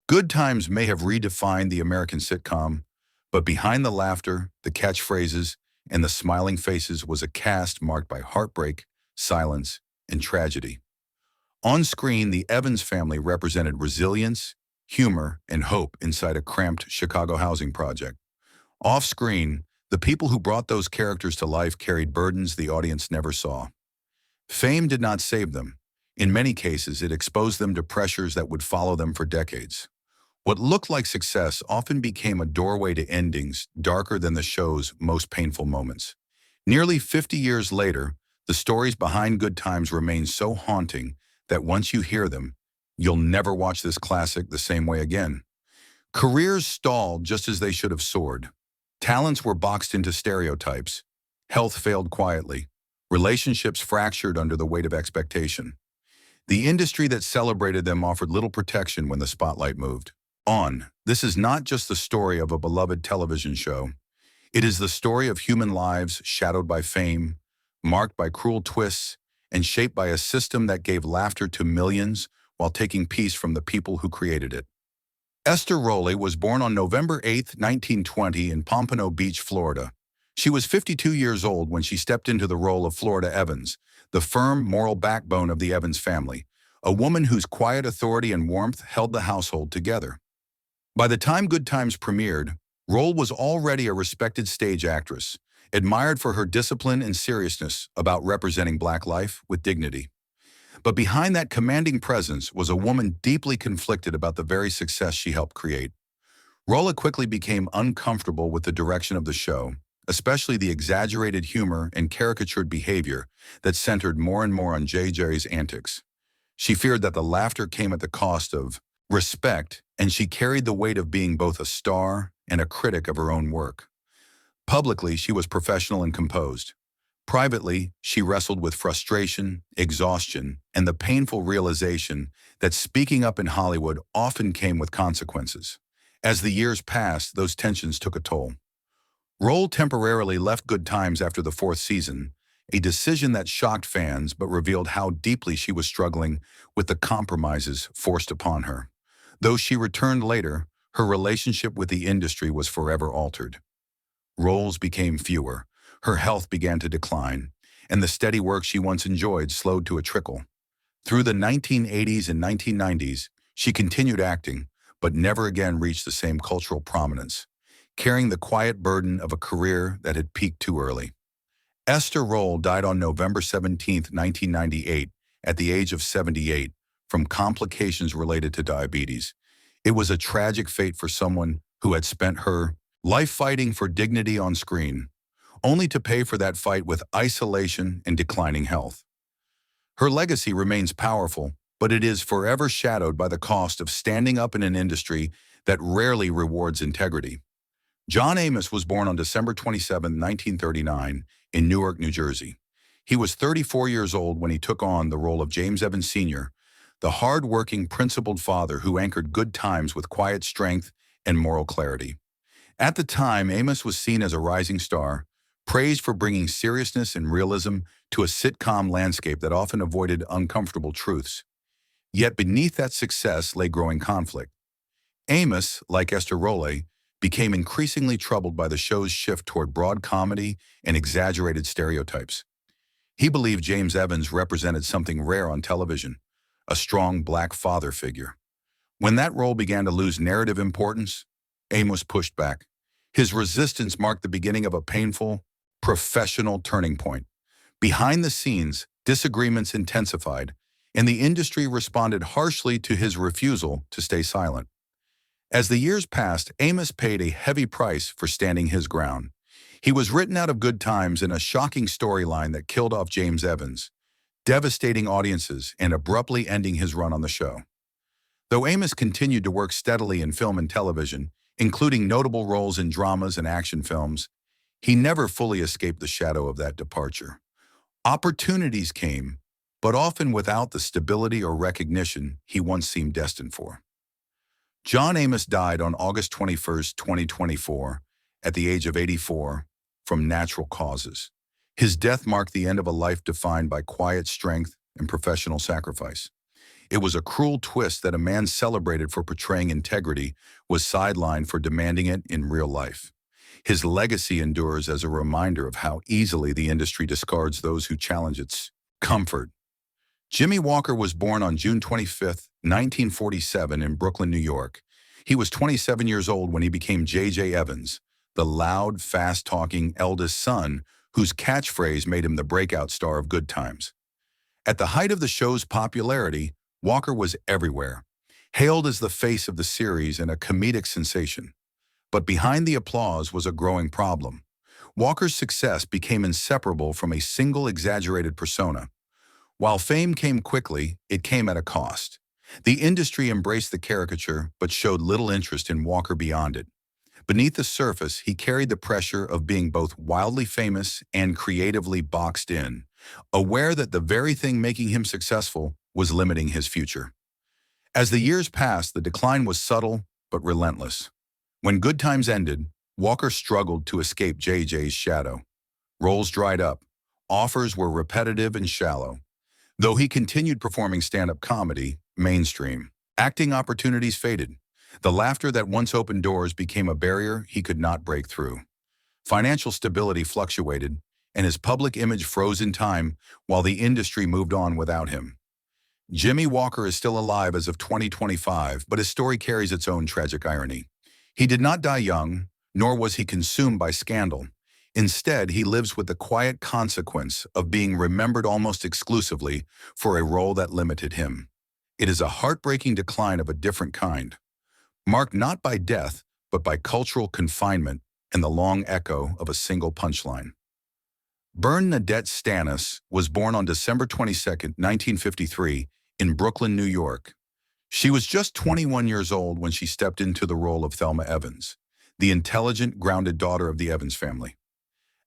Good Times may have redefined the American sitcom, but behind the laughter, the catchphrases, and the smiling faces was a cast marked by heartbreak, silence, and tragedy. On screen, the Evans family represented resilience, humor, and hope inside a cramped Chicago housing project. Off screen, the people who brought those characters to life carried burdens the audience never saw. Fame did not save them. In many cases, it exposed them to pressures that would follow them for decades. What looked like success often became a doorway to endings darker than the show's most painful moments. Nearly 50 years later, the stories behind Good Times remain so haunting that once you hear them, you'll never watch this classic the same way again. Careers stalled just as they should have soared. Talents were boxed into stereotypes. Health failed quietly. Relationships fractured under the weight of expectation. The industry that celebrated them offered little protection when the spotlight moved. This is not just the story of a beloved television show. It is the story of human lives shadowed by fame, marked by cruel twists, and shaped by a system that gave laughter to millions while taking peace from the people who created it. Esther Rolle was born on November 8, 1920 in Pompano Beach, Florida. She was 52 years old when she stepped into the role of Florida Evans, the firm, moral backbone of the Evans family, a woman whose quiet authority and warmth held the household together. By the time Good Times premiered, Rolle was already a respected stage actress, admired for her discipline and seriousness about representing Black life with dignity. But behind that commanding presence was a woman deeply conflicted about the very success she helped create. Rolle quickly became uncomfortable with the direction of the show, especially the exaggerated humor and caricatured behavior that centered more and more on JJ's antics. She feared that the laughter came at the cost of respect, and she carried the weight of being both a star and a critic of her own work. Publicly, she was professional and composed. Privately, she wrestled with frustration, exhaustion, and the painful realization that speaking up in Hollywood often came with consequences. As the years passed, those tensions took a toll. Rolle temporarily left Good Times after the fourth season, a decision that shocked fans but revealed how deeply she was struggling with the compromises forced upon her. Though she returned later, her relationship with the industry was forever altered. Roles became fewer, her health began to decline, and the steady work she once enjoyed slowed to a trickle. Through the 1980s and 1990s, she continued acting, but never again reached the same cultural prominence, carrying the quiet burden of a career that had peaked too early. Esther Rolle died on November 17, 1998, at the age of 78, from complications related to diabetes. It was a tragic fate for someone who had spent her life fighting for dignity on screen, only to pay for that fight with isolation and declining health. Her legacy remains powerful, but it is forever shadowed by the cost of standing up in an industry that rarely rewards integrity. John Amos was born on December 27, 1939, in Newark, New Jersey. He was 34 years old when he took on the role of James Evans Sr., the hard-working, principled father who anchored Good Times with quiet strength and moral clarity. At the time, Amos was seen as a rising star, praised for bringing seriousness and realism to a sitcom landscape that often avoided uncomfortable truths. Yet beneath that success lay growing conflict. Amos, like Esther Rolle, became increasingly troubled by the show's shift toward broad comedy and exaggerated stereotypes. He believed James Evans represented something rare on television, a strong Black father figure. When that role began to lose narrative importance, Amos pushed back. His resistance marked the beginning of a painful, professional turning point. Behind the scenes, disagreements intensified, and the industry responded harshly to his refusal to stay silent. As the years passed, Amos paid a heavy price for standing his ground. He was written out of Good Times in a shocking storyline that killed off James Evans, devastating audiences and abruptly ending his run on the show. Though Amos continued to work steadily in film and television, including notable roles in dramas and action films, he never fully escaped the shadow of that departure. Opportunities came, but often without the stability or recognition he once seemed destined for. John Amos died on August 21, 2024, at the age of 84, from natural causes. His death marked the end of a life defined by quiet strength and professional sacrifice. It was a cruel twist that a man celebrated for portraying integrity was sidelined for demanding it in real life. His legacy endures as a reminder of how easily the industry discards those who challenge its comfort. Jimmie Walker was born on June 25, 1947 in Brooklyn, New York. He was 27 years old when he became J.J. Evans, the loud, fast-talking eldest son whose catchphrase made him the breakout star of Good Times. At the height of the show's popularity, Walker was everywhere, hailed as the face of the series and a comedic sensation. But behind the applause was a growing problem. Walker's success became inseparable from a single exaggerated persona. While fame came quickly, it came at a cost. The industry embraced the caricature but showed little interest in Walker beyond it. Beneath the surface, he carried the pressure of being both wildly famous and creatively boxed in, aware that the very thing making him successful was limiting his future. As the years passed, the decline was subtle but relentless. When Good Times ended, Walker struggled to escape JJ's shadow. Roles dried up. Offers were repetitive and shallow. Though he continued performing stand-up comedy, mainstream, acting opportunities faded. The laughter that once opened doors became a barrier he could not break through. Financial stability fluctuated, and his public image froze in time while the industry moved on without him. Jimmie Walker is still alive as of 2025, but his story carries its own tragic irony. He did not die young, nor was he consumed by scandal. Instead, he lives with the quiet consequence of being remembered almost exclusively for a role that limited him. It is a heartbreaking decline of a different kind, marked not by death, but by cultural confinement and the long echo of a single punchline. Bern Nadette Stanis was born on December 22, 1953, in Brooklyn, New York. She was just 21 years old when she stepped into the role of Thelma Evans, the intelligent, grounded daughter of the Evans family.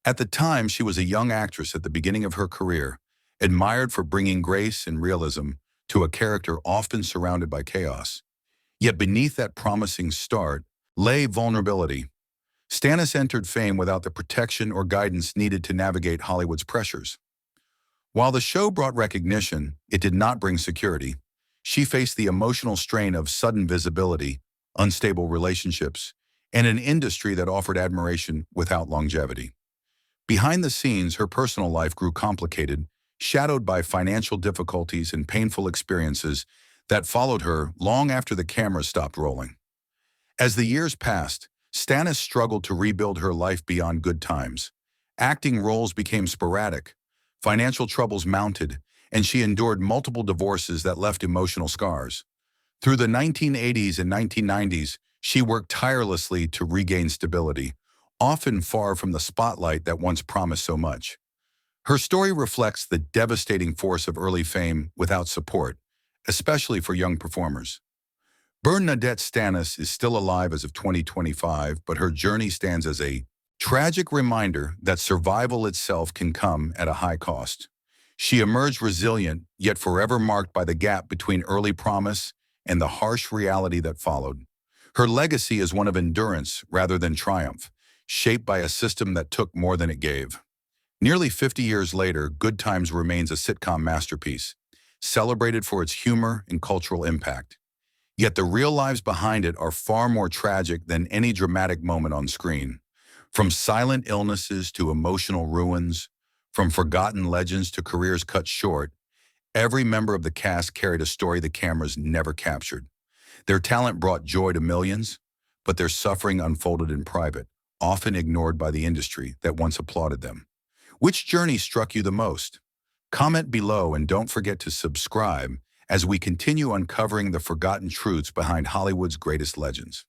At the time, she was a young actress at the beginning of her career, admired for bringing grace and realism to a character often surrounded by chaos. Yet beneath that promising start lay vulnerability. Stanis entered fame without the protection or guidance needed to navigate Hollywood's pressures. While the show brought recognition, it did not bring security. She faced the emotional strain of sudden visibility, unstable relationships, and an industry that offered admiration without longevity. Behind the scenes, her personal life grew complicated, shadowed by financial difficulties and painful experiences that followed her long after the cameras stopped rolling. As the years passed, Stanis struggled to rebuild her life beyond Good Times. Acting roles became sporadic, financial troubles mounted, and she endured multiple divorces that left emotional scars. Through the 1980s and 1990s, she worked tirelessly to regain stability, often far from the spotlight that once promised so much. Her story reflects the devastating force of early fame without support, especially for young performers. Bern Nadette Stanis is still alive as of 2025, but her journey stands as a tragic reminder that survival itself can come at a high cost. She emerged resilient, yet forever marked by the gap between early promise and the harsh reality that followed. Her legacy is one of endurance rather than triumph, shaped by a system that took more than it gave. Nearly 50 years later, Good Times remains a sitcom masterpiece, celebrated for its humor and cultural impact. Yet the real lives behind it are far more tragic than any dramatic moment on screen. From silent illnesses to emotional ruins, from forgotten legends to careers cut short, every member of the cast carried a story the cameras never captured. Their talent brought joy to millions, but their suffering unfolded in private, often ignored by the industry that once applauded them. Which journey struck you the most? Comment below and don't forget to subscribe as we continue uncovering the forgotten truths behind Hollywood's greatest legends.